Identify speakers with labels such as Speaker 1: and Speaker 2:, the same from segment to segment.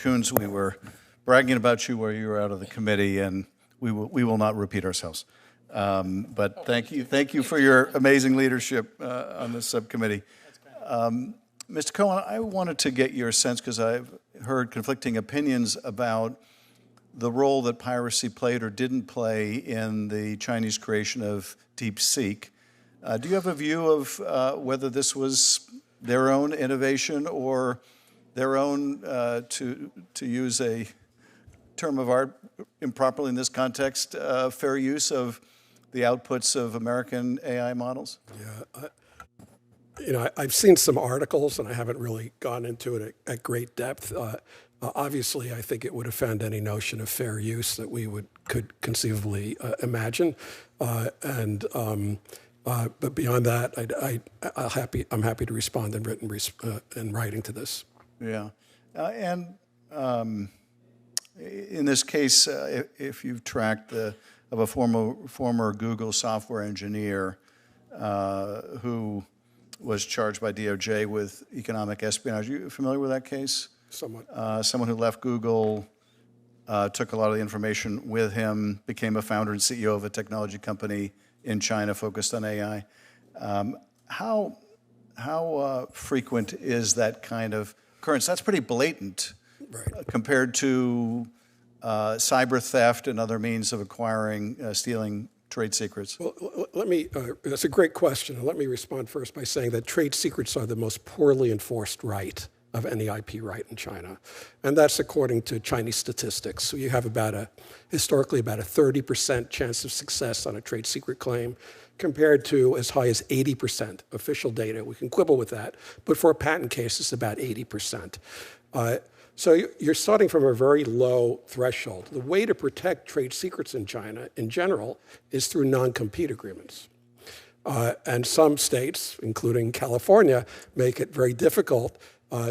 Speaker 1: Coons, we were bragging about you while you were out of the committee, and we will not repeat ourselves. But thank you for your amazing leadership on this subcommittee. Mr. Cohen, I wanted to get your sense, because I've heard conflicting opinions about the role that piracy played or didn't play in the Chinese creation of DeepSeek. Do you have a view of whether this was their own innovation or their own, to use a term of art improperly in this context, fair use of the outputs of American AI models?
Speaker 2: Yeah, I've seen some articles, and I haven't really gone into it at great depth. Obviously, I think it would offend any notion of fair use that we could conceivably imagine. But beyond that, I'm happy to respond in writing to this.
Speaker 1: Yeah, and in this case, if you've tracked of a former Google software engineer who was charged by DOJ with economic espionage. Are you familiar with that case?
Speaker 2: Somewhat.
Speaker 1: Someone who left Google, took a lot of the information with him, became a founder and CEO of a technology company in China focused on AI. How frequent is that kind of occurrence? That's pretty blatant,
Speaker 2: right,
Speaker 1: compared to cyber theft and other means of acquiring, stealing trade secrets.
Speaker 2: Well, that's a great question. And let me respond first by saying that trade secrets are the most poorly enforced right of any IP right in China. And that's according to Chinese statistics. So you have historically about a 30% chance of success on a trade secret claim, compared to as high as 80% official data. We can quibble with that, but for a patent case, it's about 80%. So you're starting from a very low threshold. The way to protect trade secrets in China, in general, is through non-compete agreements. And some states, including California, make it very difficult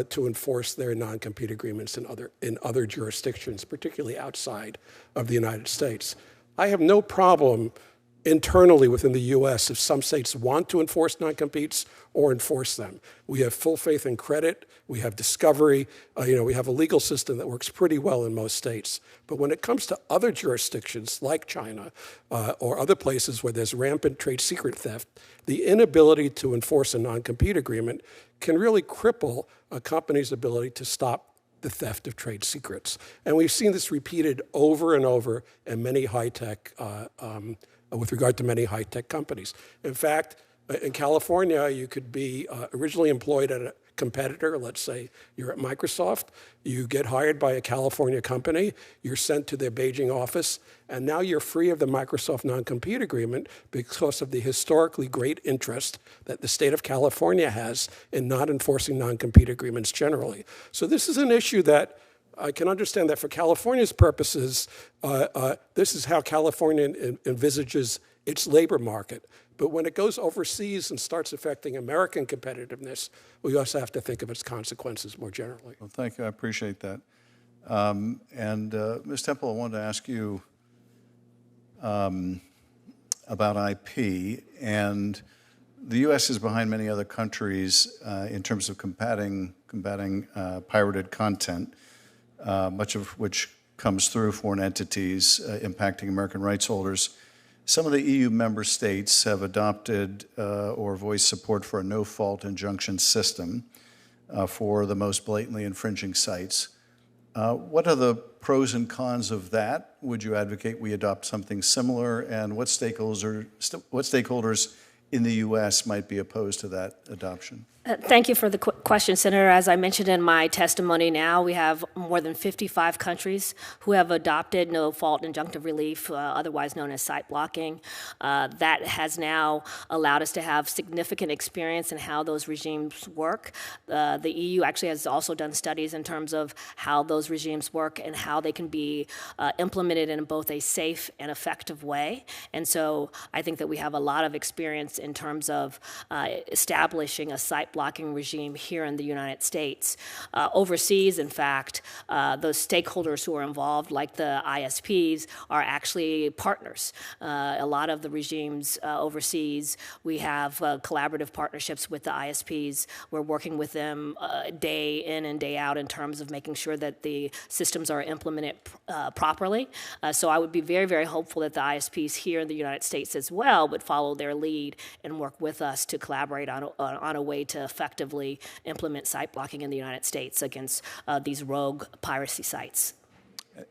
Speaker 2: to enforce their non-compete agreements in other jurisdictions, particularly outside of the United States. I have no problem internally within the U.S. if some states want to enforce non-competes or enforce them. We have full faith and credit. We have discovery. We have a legal system that works pretty well in most states. But when it comes to other jurisdictions like China or other places where there's rampant trade secret theft, the inability to enforce a non-compete agreement can really cripple a company's ability to stop the theft of trade secrets. And we've seen this repeated over and over in many high-tech with regard to many high-tech companies. In fact, in California, you could be originally employed at a competitor. Let's say you're at Microsoft. You get hired by a California company. You're sent to their Beijing office, and now you're free of the Microsoft non-compete agreement because of the historically great interest that the state of California has in not enforcing non-compete agreements generally. So this is an issue that I can understand that for California's purposes, this is how California envisages its labor market. But when it goes overseas and starts affecting American competitiveness, we also have to think of its consequences more generally.
Speaker 1: Well, thank you. I appreciate that. Ms. Temple, I wanted to ask you about IP. And the U.S. is behind many other countries in terms of combating pirated content, much of which comes through foreign entities impacting American rights holders. Some of the EU member states have adopted or voiced support for a no-fault injunction system for the most blatantly infringing sites. What are the pros and cons of that? Would you advocate we adopt something similar? And what stakeholders in the U.S. might be opposed to that adoption?
Speaker 3: Thank you for the question, Senator. As I mentioned in my testimony now, we have more than 55 countries who have adopted no-fault injunctive relief, otherwise known as site blocking. That has now allowed us to have significant experience in how those regimes work. The EU actually has also done studies in terms of how those regimes work and how they can be implemented in both a safe and effective way. And so I think that we have a lot of experience in terms of establishing a site site blocking regime here in the United States. Overseas, in fact, those stakeholders who are involved, like the ISPs, are actually partners. A lot of the regimes overseas, we have collaborative partnerships with the ISPs. We're working with them day in and day out in terms of making sure that the systems are implemented properly. So I would be very, very hopeful that the ISPs here in the United States as well would follow their lead and work with us to collaborate on a way to effectively implement site blocking in the United States against these rogue piracy sites.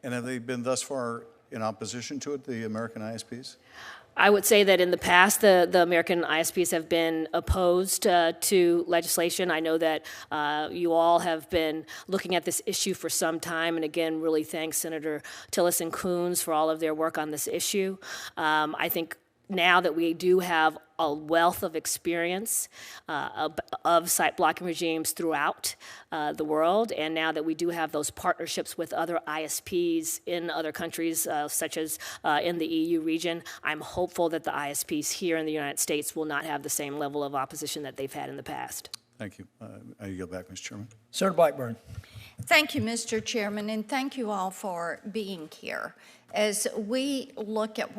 Speaker 1: And have they been thus far in opposition to it, the American ISPs?
Speaker 3: I would say that in the past, the American ISPs have been opposed to legislation. I know that you all have been looking at this issue for some time, and again, really thank Senator Tillerson Coons for all of their work on this issue. I think now that we do have a wealth of experience of site blocking regimes throughout the world, and now that we do have those partnerships with other ISPs in other countries, such as in the EU region, I'm hopeful that the ISPs here in the United States will not have the same level of opposition that they've had in the past.
Speaker 1: Thank you. I yield back, Mr. Chairman.
Speaker 4: Senator Blackburn.
Speaker 5: Thank you, Mr. Chairman, and thank you all for being here. As we look at what